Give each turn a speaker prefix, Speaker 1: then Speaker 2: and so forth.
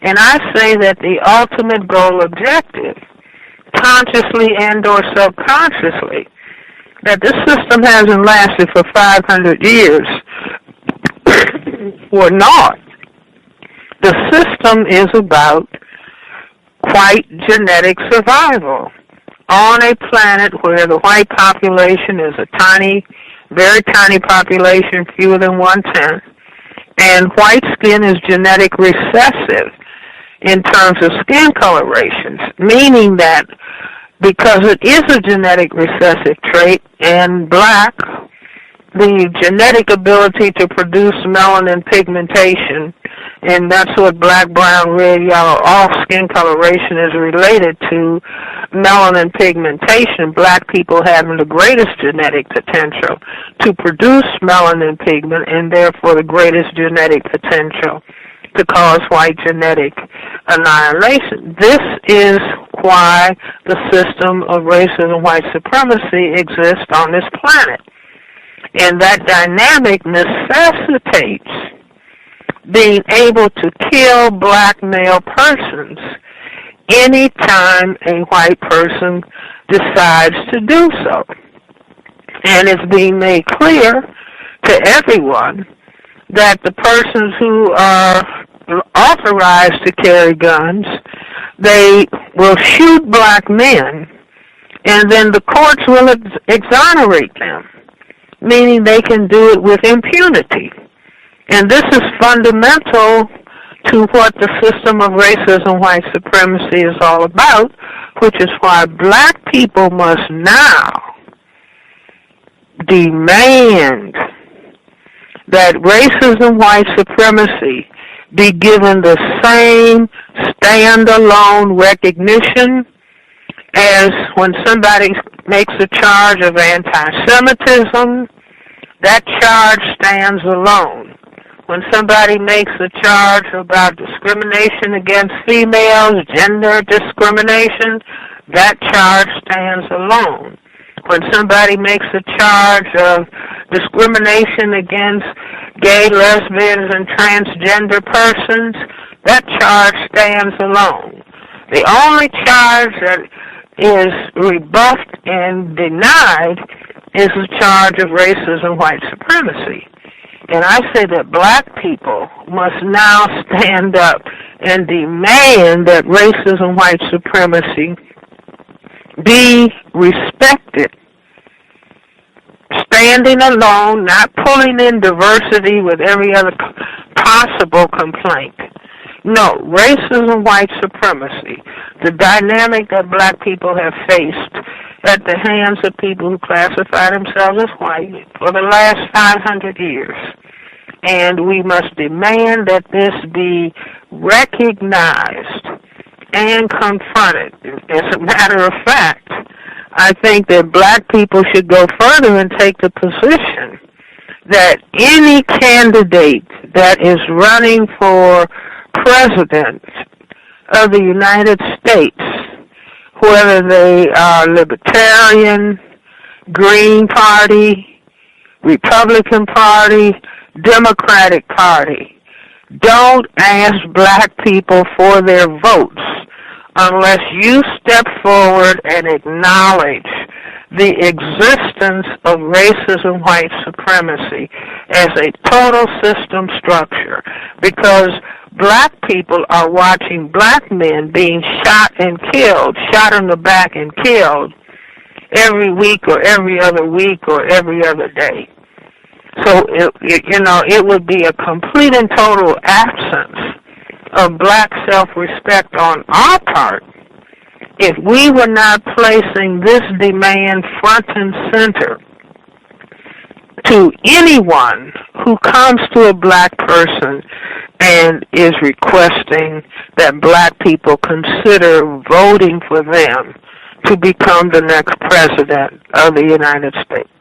Speaker 1: And I say that the ultimate goal objective, consciously and or subconsciously, that this system hasn't lasted for 500 years or not. The system is about white genetic survival on a planet where the white population is a tiny, very tiny population, fewer than 1/10, and white skin is genetic recessive in terms of skin colorations, meaning that because it is a genetic recessive trait, and black, the genetic ability to produce melanin pigmentation, and that's what black, brown, red, yellow, all skin coloration is related to melanin pigmentation, black people having the greatest genetic potential to produce melanin pigment and therefore the greatest genetic potential to cause white genetic annihilation. This is why the system of racism, white supremacy exists on this planet. And that dynamic necessitates being able to kill black male persons anytime a white person decides to do so. And it's being made clear to everyone that the persons who are authorized to carry guns, they will shoot black men, and then the courts will exonerate them, meaning they can do it with impunity. And this is fundamental to what the system of racism, white supremacy is all about, which is why black people must now demand that racism, white supremacy be given the same standalone recognition as when somebody makes a charge of antisemitism, that charge stands alone. When somebody makes a charge about discrimination against females, gender discrimination, that charge stands alone. When somebody makes a charge of discrimination against gay, lesbians, and transgender persons, that charge stands alone. The only charge that is rebuffed and denied is the charge of racism, white supremacy. And I say that black people must now stand up and demand that racism, white supremacy be respected, standing alone, not pulling in diversity with every other possible complaint. No, racism, white supremacy, the dynamic that black people have faced at the hands of people who classify themselves as white for the last 500 years. And we must demand that this be recognized and confronted. As a matter of fact, I think that black people should go further and take the position that any candidate that is running for president of the United States, whether they are Libertarian, Green Party, Republican Party, Democratic Party, don't ask black people for their votes unless you step forward and acknowledge the existence of racism, white supremacy as a total system structure, because black people are watching black men being shot and killed, shot in the back and killed every week or every other week or every other day. So, it would be a complete and total absence of black self-respect on our part if we were not placing this demand front and center to anyone who comes to a black person and is requesting that black people consider voting for them to become the next president of the United States.